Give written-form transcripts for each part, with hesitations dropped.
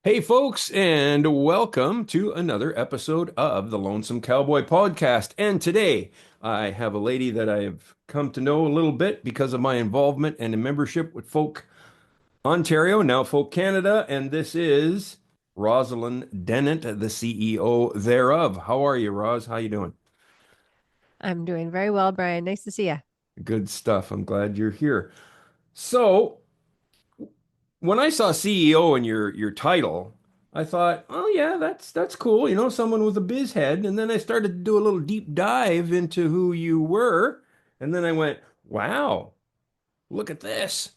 Hey, folks, and welcome to another episode of the Lonesome Cowboy Podcast. And today I have a lady that I've come to know a little bit because of my involvement and a membership with Folk Ontario, now Folk Canada. And this is Rosalyn Dennett, the CEO thereof. How are you, Roz? How you doing? I'm doing very well, Brian. Nice to see you. Good stuff. I'm glad you're here. So, when I saw CEO in your title, I thought, oh yeah, that's cool. Someone with a biz head. And then I started to do a little deep dive into who you were, and then I went, wow, look at this.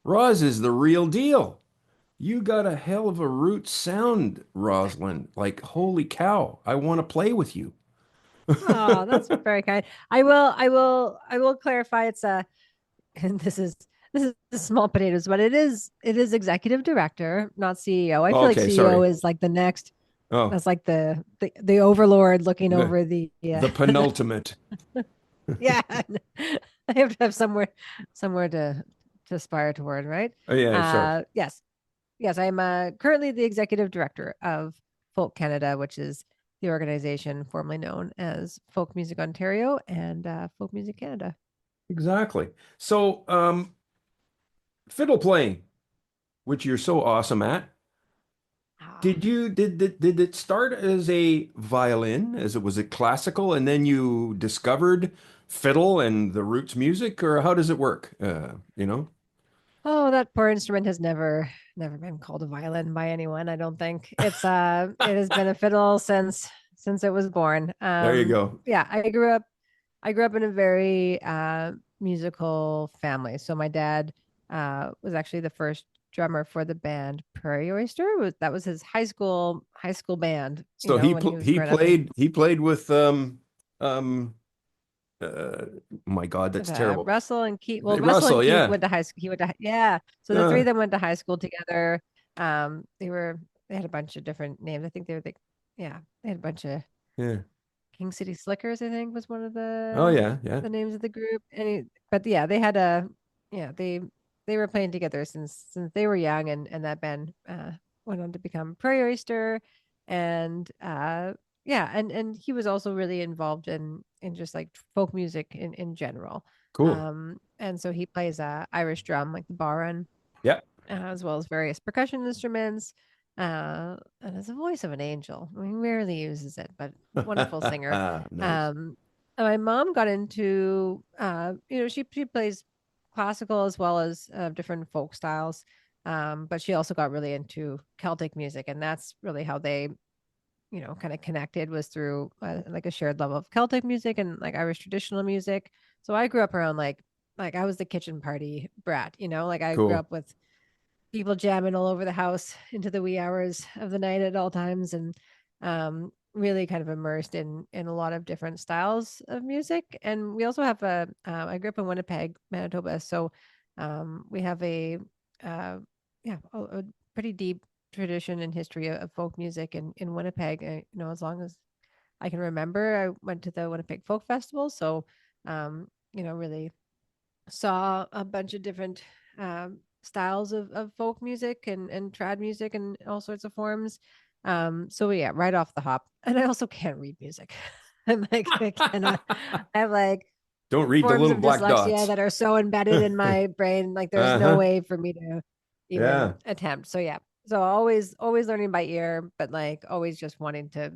Roz is the real deal. You got a hell of a root sound, Rosalind. Like, holy cow, I want to play with you. Oh, that's very kind. I will clarify it's a and this is small potatoes, but it is executive director, not CEO. I feel like Okay, CEO sorry. is like the next, Oh, that's like the overlord looking the over the the penultimate. yeah. I have to have somewhere to aspire toward, right? Oh yeah, sorry. Yes. Yes, I'm currently the executive director of Folk Canada, which is the organization formerly known as Folk Music Ontario and Folk Music Canada. Exactly. So, fiddle playing, which you're so awesome at. Ah. Did it start as a violin, as it was a classical, and then you discovered fiddle and the roots music, or how does it work? Oh, that poor instrument has never been called a violin by anyone, I don't think. It has been a fiddle since it was born. There you go. Yeah, I grew up in a very musical family. So my dad was actually the first drummer for the band Prairie Oyster. That was his high school band, So when he was growing up in he played with um uh my God, that's terrible. Russell and Keith. Well, Russell and Russell, Keith yeah. went to high school. He went to yeah. So the three Uh, of them went to high school together. They had a bunch of different names. I think they were yeah, they had a bunch of yeah. King City Slickers, I think was one of Oh the yeah, yeah. the names of the group. But yeah, they had a yeah, they were playing together since they were young, and that band went on to become Prairie Oyster. And yeah, and he was also really involved in just like folk music in general. Cool. And so he plays Irish drum, like the baran, Yeah. as well as various percussion instruments. And has a voice of an angel. I mean, rarely uses it, but wonderful singer. Nice. And my mom got into, she plays classical as well as different folk styles. But she also got really into Celtic music, and that's really how they, kind of connected, was through like a shared love of Celtic music and like Irish traditional music. So I grew up around like I was the kitchen party brat, like I grew Cool. up with people jamming all over the house into the wee hours of the night at all times, and really kind of immersed in a lot of different styles of music. And we also have I grew up in Winnipeg, Manitoba, so we have uh, a pretty deep tradition and history of folk music in Winnipeg. As long as I can remember, I went to the Winnipeg Folk Festival, so really saw a bunch of different styles of folk music and trad music and all sorts of forms. So yeah, right off the hop. And I also can't read music. I'm like, I cannot, I have like Don't read the forms little of black dyslexia dots. that are so embedded in my brain. Like there's no Uh-huh. way for me to even Yeah. attempt. So yeah. So always learning by ear, but like always just wanting to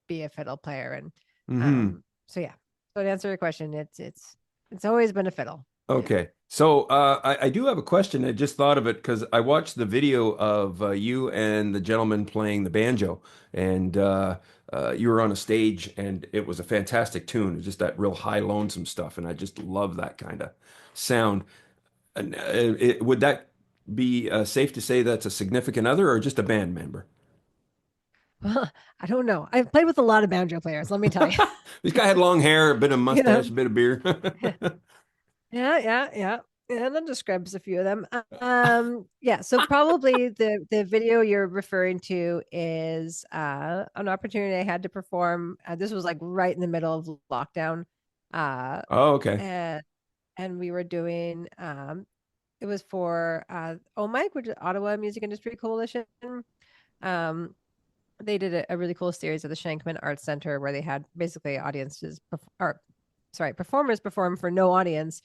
be a fiddle player. And Hmm. so yeah. So to answer your question, it's always been a fiddle. Yeah. Okay. So I do have a question. I just thought of it because I watched the video of you and the gentleman playing the banjo, and you were on a stage, and it was a fantastic tune. It was just that real high, lonesome stuff, and I just love that kind of sound. And, would that be safe to say that's a significant other or just a band member? Well, I don't know. I've played with a lot of banjo players, let me tell you. This guy had long hair, a bit of You mustache, know? a bit of beard. Yeah, yeah, yeah. Yeah, and that describes a few of them. Yeah, so probably the video you're referring to is an opportunity I had to perform. This was like right in the middle of lockdown. Uh Oh, okay. and and we were doing it was for OMIC, which is Ottawa Music Industry Coalition. Um, they did a really cool series at the Shankman Arts Center where they had basically performers perform for no audience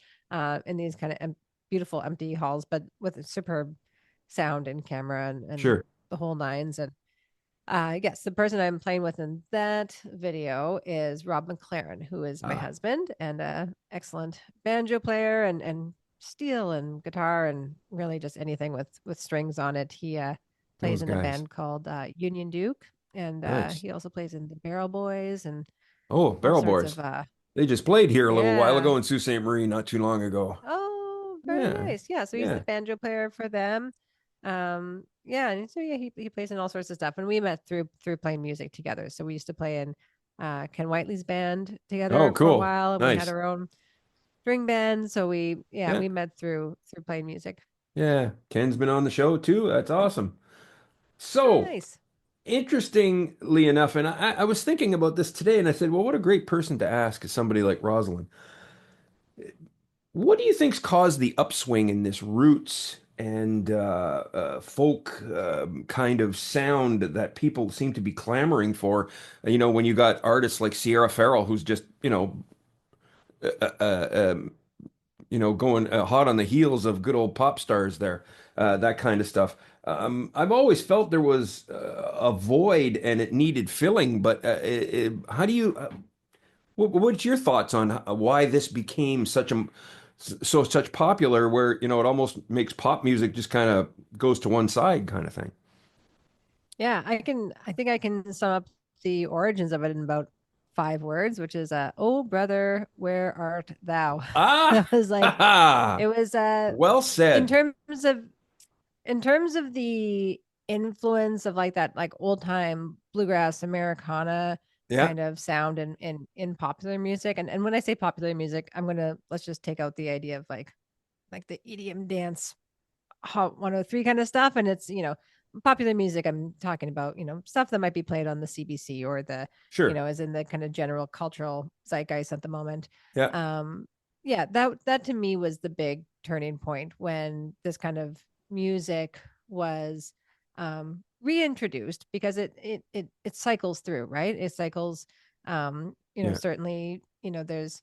in these kind of beautiful empty halls, but with superb sound and camera and Sure. the whole nines. And yes, the person I'm playing with in that video is Rob McLaren, who is my Ah, husband and a excellent banjo player and steel and guitar and really just anything with strings on it. He plays those in a guys. band called Union Duke, and Nice. he also plays in the Barrel Boys and Oh, all Barrel sorts Boys. of They just played here a little while yeah. ago in Sault Ste. Marie not too long ago. Oh, very Yeah. nice. Yeah, so he's the Yeah. banjo player for them. Yeah, and so yeah, he plays in all sorts of stuff. And we met through playing music together. So we used to play in Ken Whiteley's band Oh, together for a cool. while, and we had Nice. our own string band. So Yeah. we met through playing music. Yeah. Ken's been on the show too. That's awesome. So, Nice. interestingly enough, and I was thinking about this today, and I said, well, what a great person to ask is somebody like Rosalind. What do you think's caused the upswing in this roots and folk kind of sound that people seem to be clamoring for? When you got artists like Sierra Farrell, who's just, uh, uh, um, going hot on the heels of good old pop stars there, that kind of stuff. I've always felt there was a void and it needed filling, but how do you? What's your thoughts on why this became such popular where, it almost makes pop music just kind of goes to one side kind of thing? Yeah, I think I can sum up the origins of it in about 5 words, which is oh brother, where art thou? Ah, That was ha, like it ha. was Well in said. terms of in terms of the influence of like that like old time bluegrass Americana Yeah, kind of sound in popular music. And when I say popular music, let's just take out the idea of like the EDM dance Hot 103 kind of stuff. And it's, popular music. I'm talking about, stuff that might be played on the CBC or sure. is in the kind of general cultural zeitgeist at the moment. Yeah. Um, yeah, that to me was the big turning point when this kind of music was reintroduced because it cycles through, right? It cycles Yeah. certainly, there's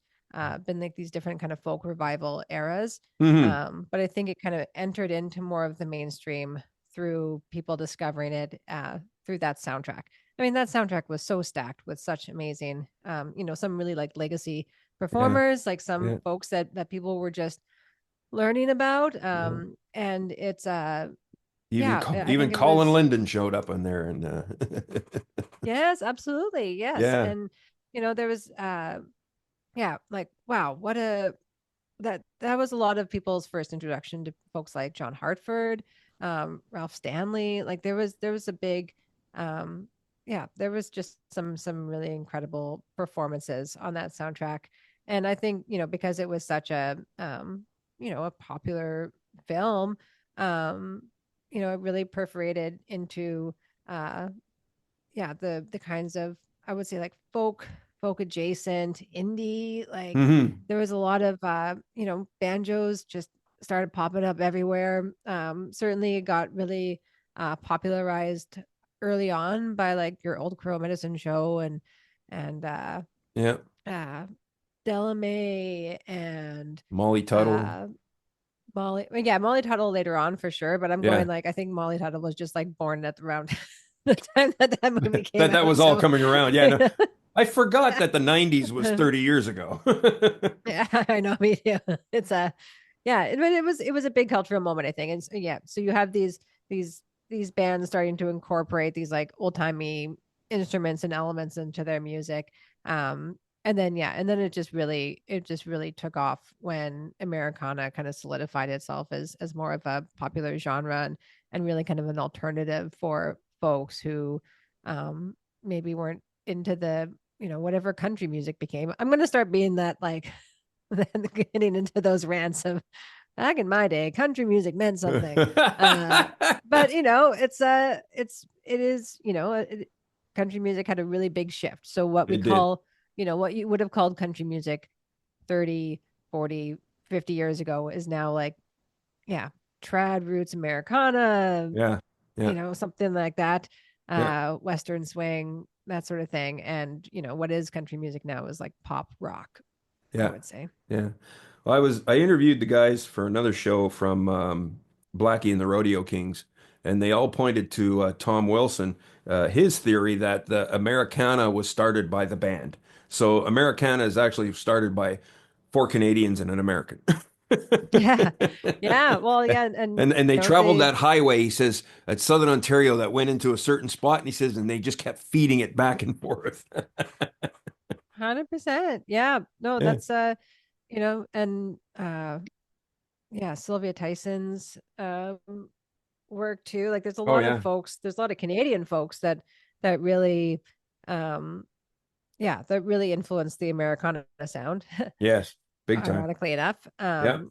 been like these different kind of folk revival eras. Hmm. But I think it kind of entered into more of the mainstream through people discovering it through that soundtrack. I mean, that soundtrack was so stacked with such amazing, some really like legacy Yeah. performers, like some Yeah. folks that people were just learning about. Yeah. And it's Even yeah, I even think it Colin was Linden showed up in there, and yes, absolutely, yes. yeah. And there was yeah, like wow, what a that was a lot of people's first introduction to folks like John Hartford, Ralph Stanley. Like there was a big, yeah, there was just some really incredible performances on that soundtrack. And I think because it was such a popular film, um, it really perforated into uh yeah, the kinds of I would say like folk adjacent indie, like Hmm. there was a lot of banjos just started popping up everywhere. Certainly it got really popularized early on by like your Old Crow Medicine Show and Yeah. uh Delamay and Molly Tuttle. uh Molly Tuttle later on for sure, but I'm going Yeah. like I think Molly Tuttle was just like born at around the time that movie came That out. was all So coming around. Yeah, no. I forgot yeah, that the 90s was 30 years ago. yeah, I know. Me too. It's a yeah, it was a big cultural moment, I think. And so, yeah, so you have these these bands starting to incorporate these like old timey instruments and elements into their music. And then yeah, and then it just really took off when Americana kind of solidified itself as more of a popular genre and really kind of an alternative for folks who maybe weren't into the whatever country music became. I'm gonna start being that like then getting into those rants of back in my day, country music meant something. But it is, country music had a really big shift. So what we It did. call, what you would have called country music 30, 40, 50 years ago is now like, yeah, trad roots Americana, Yeah. Yeah. something like that, Yeah. Western swing, that sort of thing. And, what is country music now is like pop rock, I Yeah. would say. Yeah. Well, I interviewed the guys for another show from Blackie and the Rodeo Kings, and they all pointed to Tom Wilson, his theory that the Americana was started by the band. So Americana is actually started by four Canadians and an American. Yeah. Yeah. Well, yeah. And, And they traveled they that highway, he says, at Southern Ontario that went into a certain spot, and he says, and they just kept feeding it back and forth. 100%. Yeah. No, Yeah. that's, and, yeah, Sylvia Tyson's, work too. Like Oh yeah. there's a lot of Canadian folks that really, um, yeah, that really influenced the Americana sound, Yes. Big time. ironically enough. Yeah.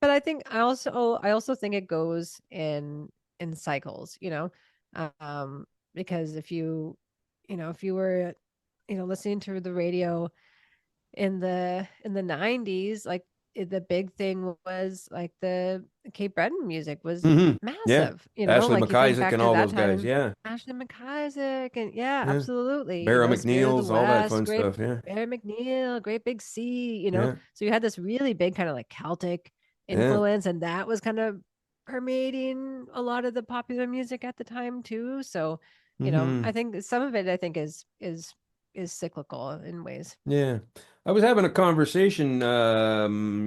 But I also think it goes in cycles, because if you were, listening to the radio in the 90s, like the big thing was like the Cape Breton music was Yeah. massive, Ashley like you think McIsaac back and to all that those guys. time, Yeah. Ashley McIsaac, and yeah, Yeah. absolutely, Barra Spirit of the McNeil's, all that West, fun great stuff. Yeah. Barry McNeil, Great Big Sea, Yeah. so you had this really big kind of like Celtic Yeah. influence, and that was kind of permeating a lot of the popular music at the time too. So, I Hmm. think some of it, I think, is cyclical in ways. Yeah. I was having a conversation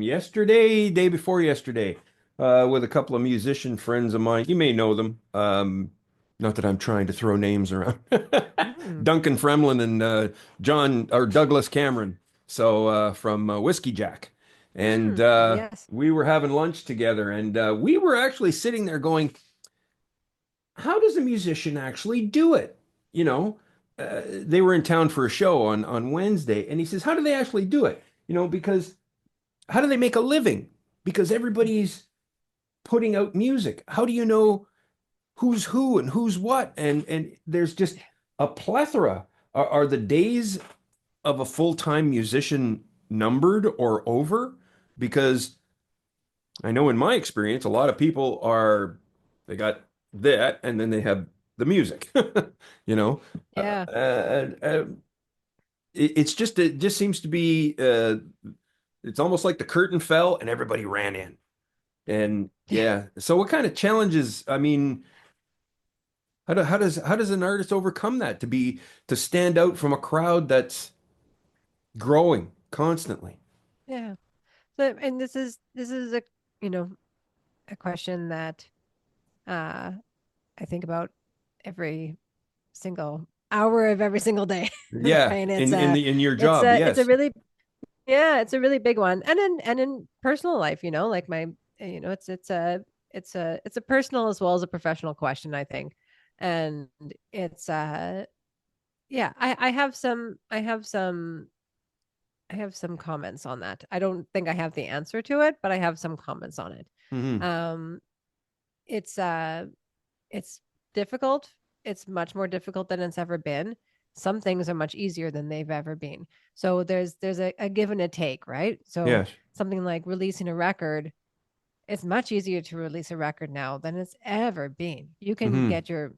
yesterday, day before yesterday, with a couple of musician friends of mine. You may know them. Not that I'm trying to throw names around. Mm. Duncan Fremlin and John or Douglas Cameron. So from Whiskey Jack. And Yes. we were having lunch together, and we were actually sitting there going, how does a musician actually do it? You know, they were in town for a show on Wednesday, and he says, how do they actually do it? Because how do they make a living? Because everybody's putting out music. How do you know who's who and who's what? And there's just a plethora. Are the days of a full-time musician numbered or over? Because I know in my experience, a lot of people they got that, and then they have the music, you know. Yeah. It just seems to be, it's almost like the curtain fell and everybody ran in. And yeah, so what kind of challenges, I mean, how does an artist overcome that to stand out from a crowd that's growing constantly? Yeah. So, and this is you know, a question that uh I think about every single hour of every single day. Yeah, Right. in your It's job, a it's a yes. really yeah, it's a really big one. And in personal life, like my it's a personal as well as a professional question, I think. And it's yeah, I have some comments on that. I don't think I have the answer to it, but I have some comments on it. Hmm. Um, it's it's difficult. It's much more difficult than it's ever been. Some things are much easier than they've ever been. So there's a give and a take, right? So Yes. something like releasing a record, it's much easier to release a record now than it's ever been. You can Hmm. get your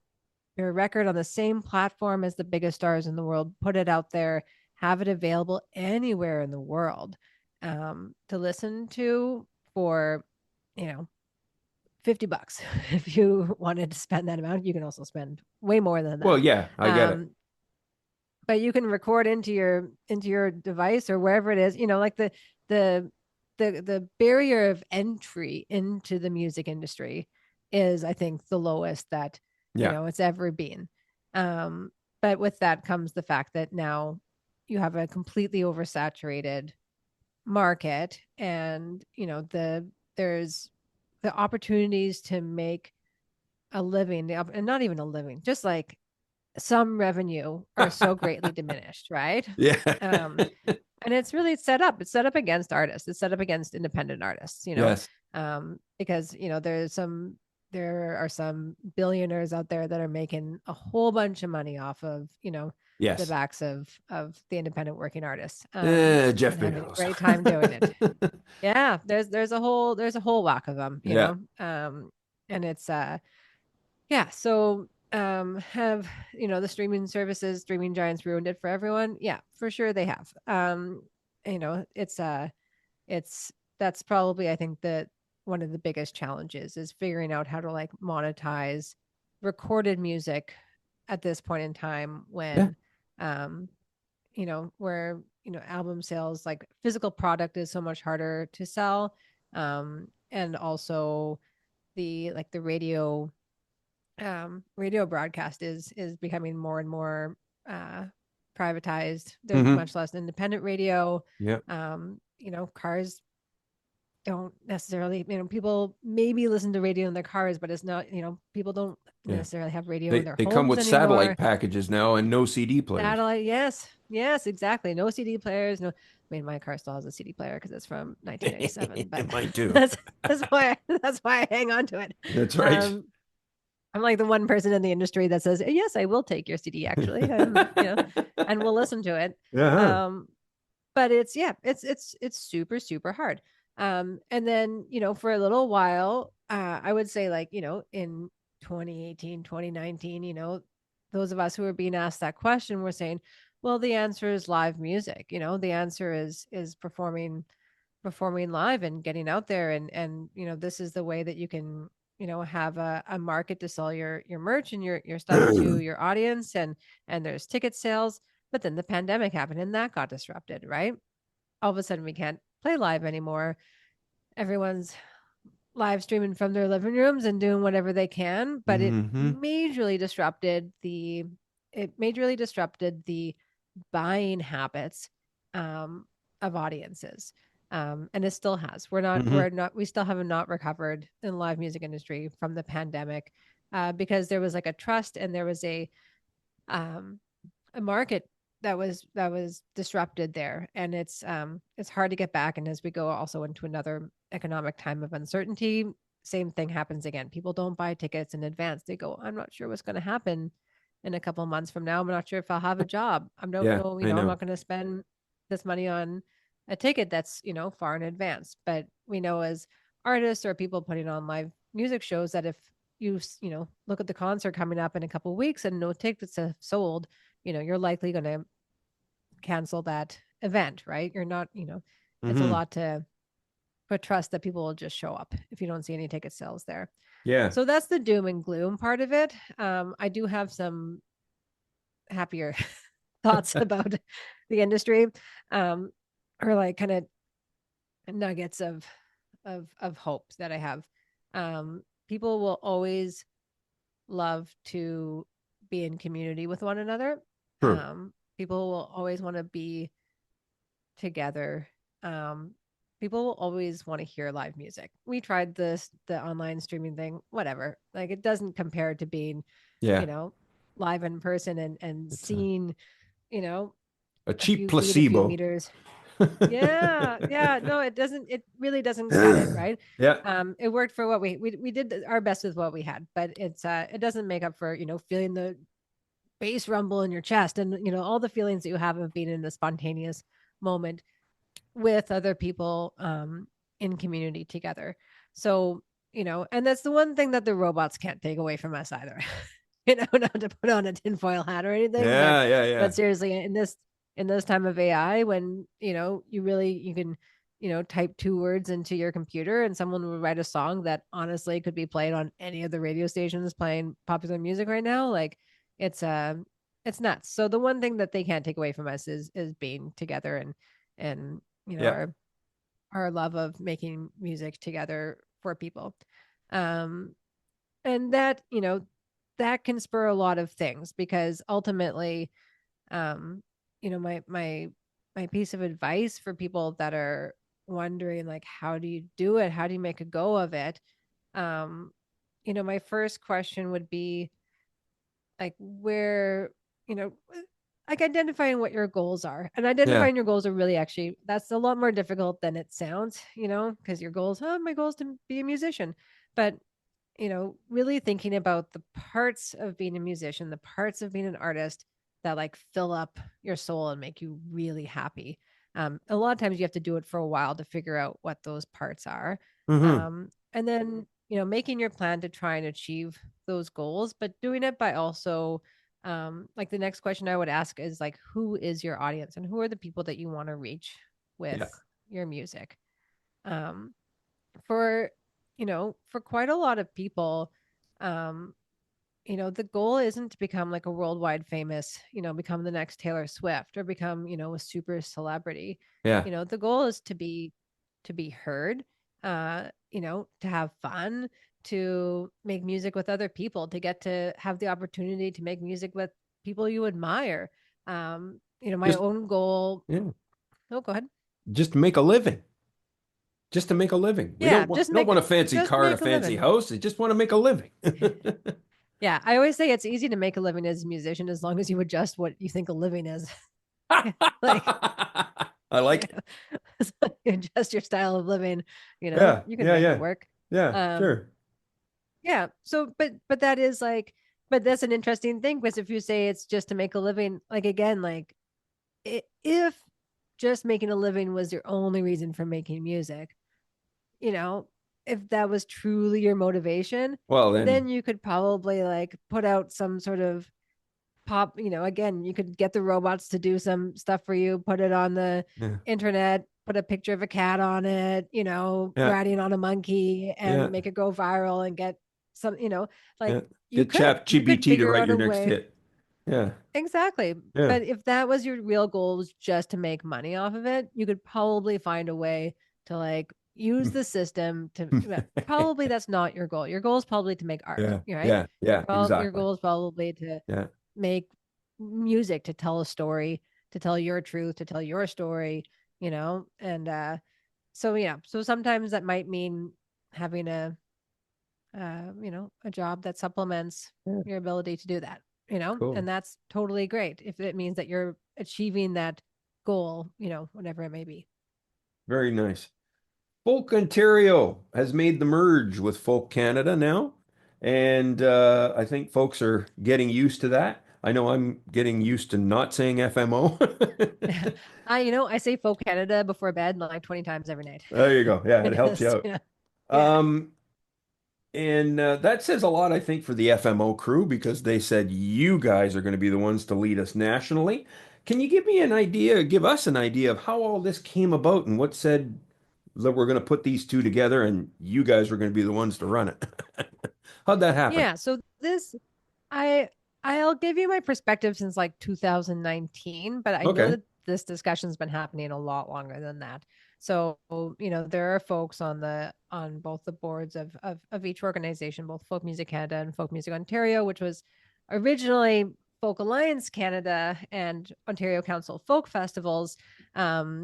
record on the same platform as the biggest stars in the world, put it out there, have it available anywhere in the world, to listen to for, you know, $50. If you wanted to spend that amount, you can also spend way more than Well, that. yeah, I get it. Um, but you can record into your device or wherever it is, like the the barrier of entry into the music industry is, I think, the lowest that Yeah. it's ever been. um but with that comes the fact that now you have a completely oversaturated market, and there's the opportunities to make a living, and not even a living, just like some revenue, are so greatly diminished, right? Yeah. Um, and it's set up against artists. It's set up against independent artists, Yes. because there are some billionaires out there that are making a whole bunch of money off of, the Yes. backs of the independent working artists, Jeff and having a Bezos. great time doing it. Yeah, there's a whole whack of them, Yeah. and it's Yeah. So have the streaming services, streaming giants ruined it for everyone? Yeah, for sure they have. It's it's that's probably, I think, that one of the biggest challenges is figuring out how to like monetize recorded music at this point in time Yeah. when where album sales, like physical product, is so much harder to sell. And also the radio broadcast is becoming more and more uh privatized. There's Hmm. much less independent radio. Yeah. Cars don't necessarily, people maybe listen to radio in their cars, but it's not, people don't Yeah. necessarily have radio in They their they come homes with anymore. satellite packages now and no CD players. Satellite, yes, yes, exactly. No CD players. No, I mean, my car still has a CD player because it's from 1997, but Mine too. that's why I hang on to it. That's right. Um, I'm like the one person in the industry that says, yes, I will take your CD. Actually, and we'll listen to it. Yeah. Um, but it's super super hard. And then for a little while, I would say, like, in 2018, 2019, those of us who were being asked that question were saying, well, the answer is live music. The answer is performing live and getting out there, and this is the way that you can have a market to sell your merch and your stuff to your audience, and there's ticket sales. But then the pandemic happened and that got disrupted, right? All of a sudden we can't play live anymore. Everyone's live streaming from their living rooms and doing whatever they can, but Hmm. it majorly disrupted the buying habits um, of audiences. And it still has. Hmm. We still have not recovered in the live music industry from the pandemic, because there was like a trust, and there was um, a market that was disrupted there, and it's hard to get back. And as we go also into another economic time of uncertainty, same thing happens again. People don't buy tickets in advance. They go, I'm not sure what's going to happen in a couple of months from now. I'm not sure if I'll have a job. I don't Yeah, know, I I'm know. not going to spend this money on a ticket that's far in advance. But we know, as artists or people putting on live music shows, that if look at the concert coming up in a couple of weeks and no tickets have sold, you're likely going to cancel that event, right? You're not, it's a Hmm. lot to put trust that people will just show up if you don't see any ticket sales there. Yeah. So that's the doom and gloom part of it. I do have some happier thoughts about the industry, um, or like kind of nuggets of hope that I have. People will always love to be in community with one another. True. People will always want to be together. Um, People will always want to hear live music. We tried the online streaming thing, whatever. Like, it doesn't compare to being, you Yeah. know, live in person and It's seeing, you know, a a cheap few feet, a few placebo. meters. Yeah, yeah. No, it doesn't. It really doesn't cut it, right? Yeah. It worked for what we did our best with what we had, but it doesn't make up for feeling the bass rumble in your chest and all the feelings that you have of being in a spontaneous moment with other people, in community together. So, and that's the one thing that the robots can't take away from us either. Not to put on a tinfoil hat or anything, but Yeah, yeah, yeah. seriously, in this time of AI, when you can type two words into your computer and someone will write a song that honestly could be played on any of the radio stations playing popular music right now, like, it's it's nuts. So the one thing that they can't take away from us is being together, and Yeah. our love of making music together for people. Um, and that can spur a lot of things, because ultimately, um, my piece of advice for people that are wondering, like, how do you do it? How do you make a go of it? Um, my first question would be, like, where, you know, like, identifying what your goals are. And Yeah. identifying your goals are really, actually, that's a lot more difficult than it sounds, because your goals, my goal is to be a musician. But, really thinking about the parts of being a musician, the parts of being an artist that, like, fill up your soul and make you really happy. A lot of times you have to do it for a while to figure out what those parts are. Hmm. And then, making your plan to try and achieve those goals, but doing it by also, like the next question I would ask is like, who is your audience and who are the people that you want to reach with Yeah. your music? Um, for, for quite a lot of people, um, the goal isn't to become like a worldwide famous, become the next Taylor Swift or become, a super celebrity. Yeah. The goal is to be heard, to have fun, to make music with other people, to get to have the opportunity to make music with people you admire. My Just own goal. yeah. Oh, go ahead. Just make a living. Just to make a living. We Yeah, don't want a fancy just car and a make a fancy living. house. We just want to make a living. Yeah, I always say it's easy to make a living as a musician as long as you adjust what you think a living is. Like, I like it. so you adjust your style of living, Yeah. you can Yeah. make it Yeah. work. Yeah. Um, Sure. yeah. So, but that is like, but that's an interesting thing because if you say it's just to make a living, like again, like if just making a living was your only reason for making music, you know, if that was truly your motivation, Well, then then. you could probably like put out some sort of pop, again, you could get the robots to do some stuff for you, put it on the Yeah. internet, put a picture of a cat on it, Yeah. riding on a monkey Yeah. and make it go viral and get some, Yeah. like you Get could, Chat you could GPT to figure write out your a next way. hit. Yeah. Exactly. Yeah. But if that was your real goal was just to make money off of it, you could probably find a way to like use the system to probably that's not your goal. Your goal is probably to make art, Yeah. right? Yeah. Yeah. Your Exactly. goal is probably to Yeah. make music to tell a story, to tell your truth, to tell your story, and so yeah, so sometimes that might mean having a job that supplements Yeah. your ability to do that, and Cool. that's totally great if it means that you're achieving that goal, whatever it may be. Very nice. Folk Ontario has made the merge with Folk Canada now, and I think folks are getting used to that. I know I'm getting used to not saying FMO. I say folk Canada before bed like 20 times every night. There you go. Yeah, it helps you Because, out. yeah. Um, and that says a lot, I think, for the FMO crew because they said you guys are going to be the ones to lead us nationally. Can you give us an idea of how all this came about and what said that we're going to put these two together and you guys were going to be the ones to run it? How'd that happen? Yeah, so I I'll give you my perspective since like 2019, but I know Okay. that this discussion's been happening a lot longer than that. So, there are folks on both the boards of each organization, both Folk Music Canada and Folk Music Ontario, which was originally Folk Alliance Canada and Ontario Council Folk Festivals. There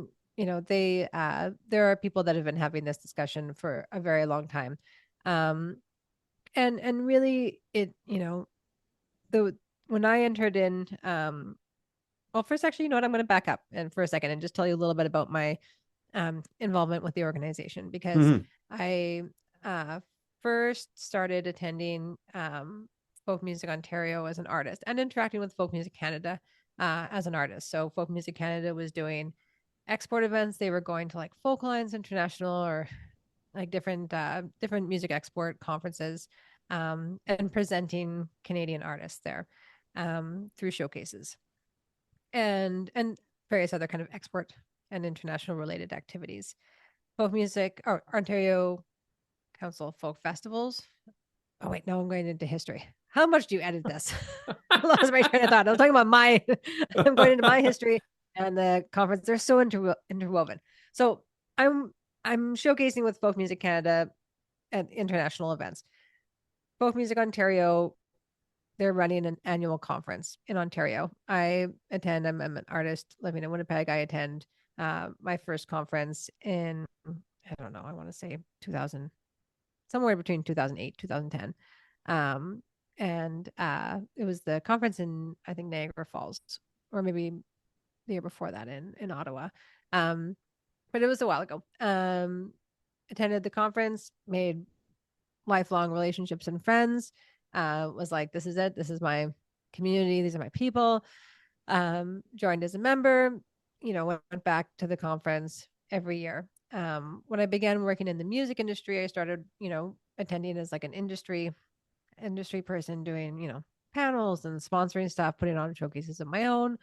are people that have been having this discussion for a very long time. Um, and really it, the when I entered in, well, first, actually, you know what, I'm going to back up and for a second and just tell you a little bit about my involvement with the organization because Hmm. I uh, first started attending Folk Music Ontario as an artist and interacting with Folk Music Canada as an artist. So Folk Music Canada was doing export events. They were going to like Folk Alliance International or like different music export conferences, and presenting Canadian artists there through showcases and various other kind of export and international related activities. Folk music or Ontario Council Folk Festivals. Oh wait, no, I'm going into history. How much do you edit this? I lost my train of thought. I was talking about my I'm going into my history and the conference. They're so interwoven. So I'm I'm showcasing with Folk Music Canada at international events. Folk Music Ontario, they're running an annual conference in Ontario. I attend. I'm an artist living in Winnipeg. I attend my first conference in, I don't know, I want to say 2000, somewhere between 2008, 2010. And it was the conference in, I think, Niagara Falls, or maybe the year before that in Ottawa. Um, but it was a while ago. Attended the conference, made lifelong relationships and friends. Was like, this is it. This is my community. These are my people. Joined as a member, went back to the conference every year. When I began working in the music industry, I started, attending as like an industry person doing, panels and sponsoring stuff, putting on showcases of my own,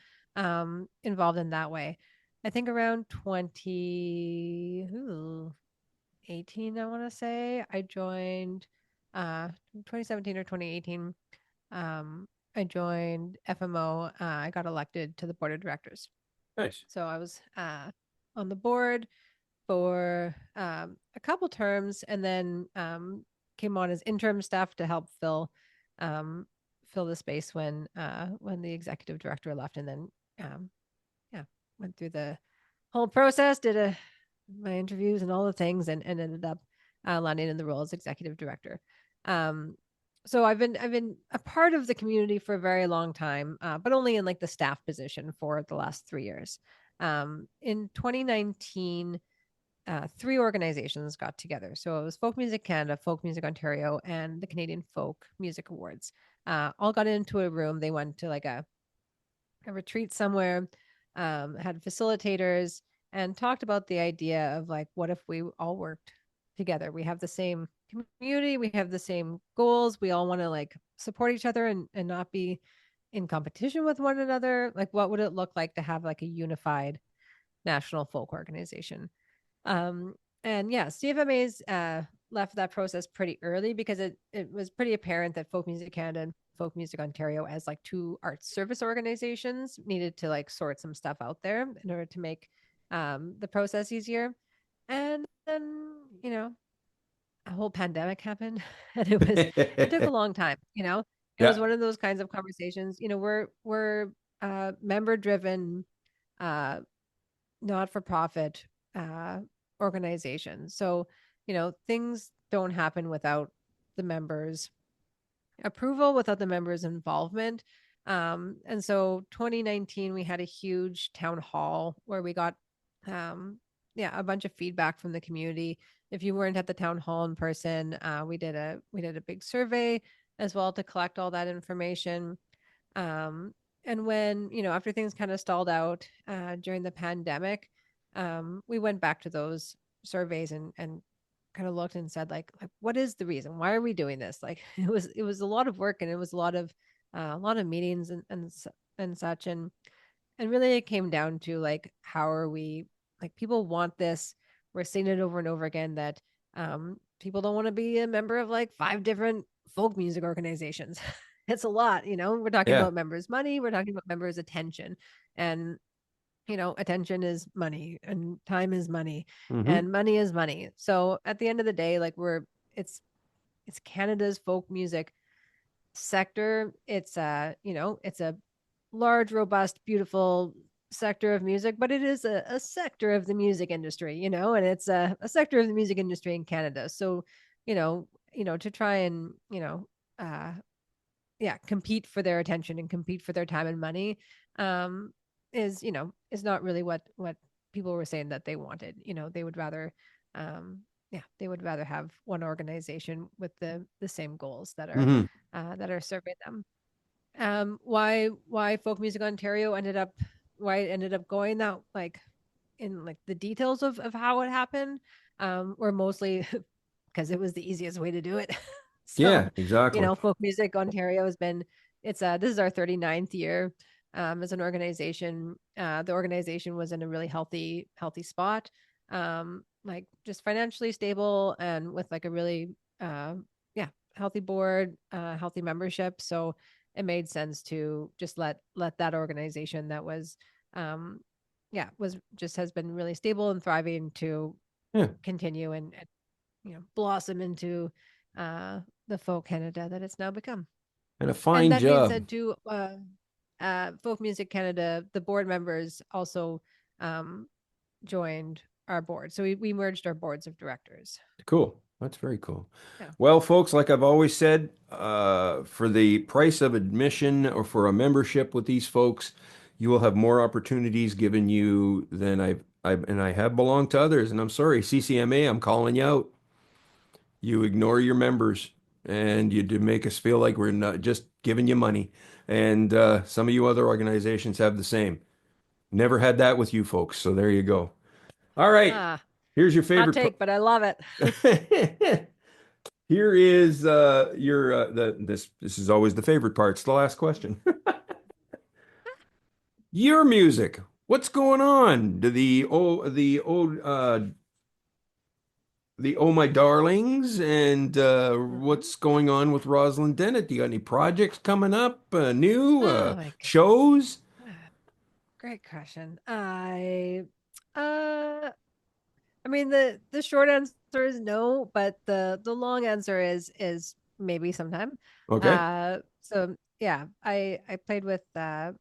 involved in that way. I think around 2018, I want to say, I joined 2017 or 2018. I joined FMO. I got elected to the board of directors. Nice. So I was on the board for a couple terms, and then came on as interim staff to help um, fill the space when the executive director left, and then um, yeah, went through the whole process, did my interviews and all the things, and ended up landing in the role as executive director. Um, so I've been a part of the community for a very long time, but only in like the staff position for the last 3 years. In 2019, three organizations got together. So it was Folk Music Canada, Folk Music Ontario, and the Canadian Folk Music Awards. All got into a room. They went to like a retreat somewhere, had facilitators, and talked about the idea of like, what if we all worked together? We have the same community, we have the same goals, we all want to like support each other and not be in competition with one another. Like, what would it look like to have like a unified national folk organization? Um, and yeah, CFMA's left that process pretty early because it was pretty apparent that Folk Music Canada and Folk Music Ontario, as like two arts service organizations, needed to like sort some stuff out there in order to make the process easier. And then, a whole pandemic happened, and it took a long time. It was Yeah. one of those kinds of conversations. We're member driven, uh, not for profit uh, organization. So, things don't happen without the members' approval, without the members' involvement. And so 2019, we had a huge town hall where we got, yeah, a bunch of feedback from the community. If you weren't at the town hall in person, we did a big survey as well to collect all that information. Um, and when, after things kind of stalled out during the pandemic, we went back to those surveys and kind of looked and said like what is the reason? Why are we doing this? Like it was a lot of work, and it was a lot of meetings and such, and really it came down to like, how are we, like, people want this. We're seeing it over and over again that people don't want to be a member of like five different folk music organizations. It's a lot. We're talking Yeah. about members' money, we're talking about members' attention, and attention is money, and time is money, Hmm. and money is money. So at the end of the day, like, it's it's Canada's folk music sector. It's a large, robust, beautiful sector of music, but it is a sector of the music industry, and it's a sector of the music industry in Canada. So, to try and, uh, yeah, compete for their attention and compete for their time and money, um, is not really what people were saying that they wanted. They would rather, yeah, they would rather have one organization with the same goals Hmm. that are serving them. Why Folk Music Ontario ended up going that, like, in like the details of how it happened, were mostly because it was the easiest way to do it. So, Yeah, exactly. Folk Music Ontario has been, this is our 39th year as an organization. The organization was in a really healthy spot, like just financially stable, and with like a really yeah, healthy board, healthy membership. So it made sense to just let that organization that was, um yeah, was just has been really stable and thriving to Yeah. continue and blossom into the folk Canada that it's now become. And a And fine that being job. said, too, Folk Music Canada, the board members also um, joined our board. So we merged our boards of directors. Cool. That's very cool. Yeah. Well, folks, like I've always said, for the price of admission or for a membership with these folks, you will have more opportunities given you than and I have belonged to others. And I'm sorry, CCMA, I'm calling you out. You ignore your members and you do make us feel like we're not just giving you money. And some of you other organizations have the same. Never had that with you folks. So there you go. All right. Ah, Here's your hot favorite. take, but I love it. Here is your the this is always the favorite part. It's the last question. Your music. What's going on? Do the Oh My Darlings and Mhm. what's going on with Rosalyn Dennett? Do you got any projects coming up? New Oh my goodness. shows? Ah, great question. Uh I mean the short answer is no, but the long answer is maybe sometime. Okay, So yeah, I played with yeah,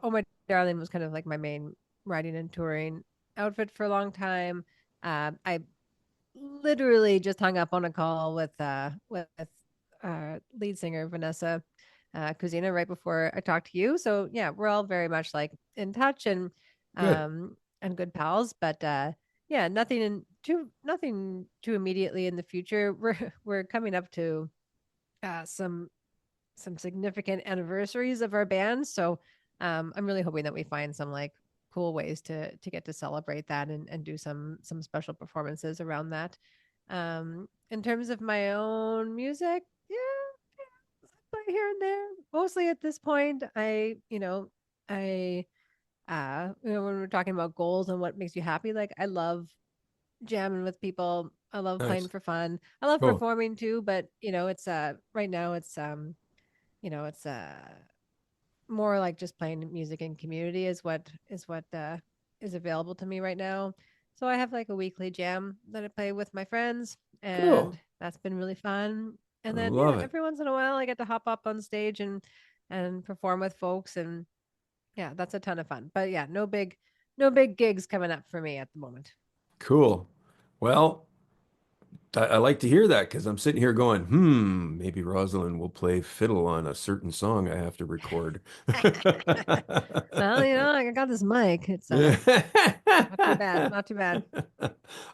Oh My Darling was kind of like my main writing and touring outfit for a long time. I literally just hung up on a call with lead singer Vanessa Kuzina right before I talked to you. So yeah, we're all very much like in touch good. and good pals. But yeah, nothing too immediately in the future. We're coming up to uh, some some significant anniversaries of our band. So I'm really hoping that we find some like cool ways to get to celebrate that and do some special performances around that. In terms of my own music, yeah, but here and there. Mostly at this point, when we're talking about goals and what makes you happy, like I love jamming with people. I love playing Nice. for fun. I love Cool. performing too, but it's right now it's more like just playing music in community is what is available to me right now. So I have like a weekly jam that I play with my friends, and Cool. that's been really fun. I And then yeah, love it. every once in a while I get to hop up on stage and perform with folks, and yeah, that's a ton of fun. But yeah, no big gigs coming up for me at the moment. Cool. Well, I like to hear that because I'm sitting here going, maybe Rosalind will play fiddle on a certain song I have to record. Well, I got this mic. It's not too bad. Not too bad.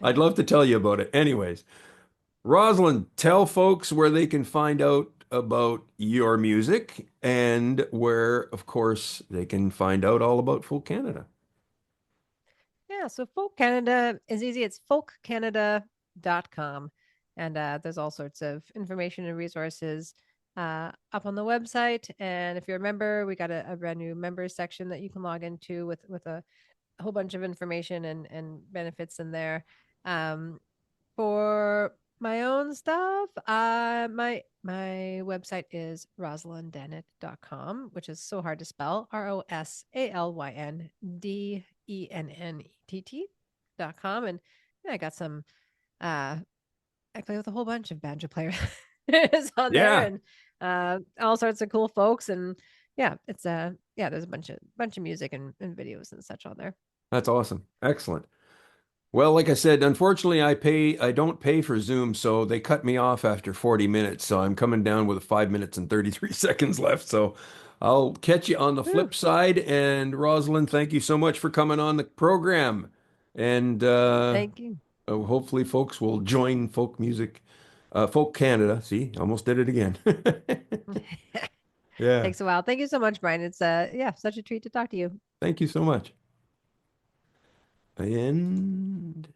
I'd love to tell you about it. Anyways, Rosalind, tell folks where they can find out about your music and where, of course, they can find out all about Folk Canada. Yeah, so Folk Canada is easy. It's folkcanada.com. And there's all sorts of information and resources up on the website. And if you're a member, we got a brand new members section that you can log into with a whole bunch of information and benefits in there. Um, for my own stuff, my website is rosalyndennett.com, which is so hard to spell. ROSALYNDENNETT.com. And yeah, I got some I play with a whole bunch of banjo players on there Yeah, and all sorts of cool folks. And yeah, it's yeah, there's a bunch of music and videos and such on there. that's awesome. Excellent. Well, like I said, unfortunately, I don't pay for Zoom, so they cut me off after 40 minutes. So I'm coming down with 5 minutes and 33 seconds left. So I'll catch you on the Woo, flip side. And Rosalind, thank you so much for coming on the program. And thank you. hopefully folks will join Folk Canada. See, almost did it again. Yeah. Takes a while. Thank you so much, Brian. It's yeah, such a treat to talk to you. Thank you so much. And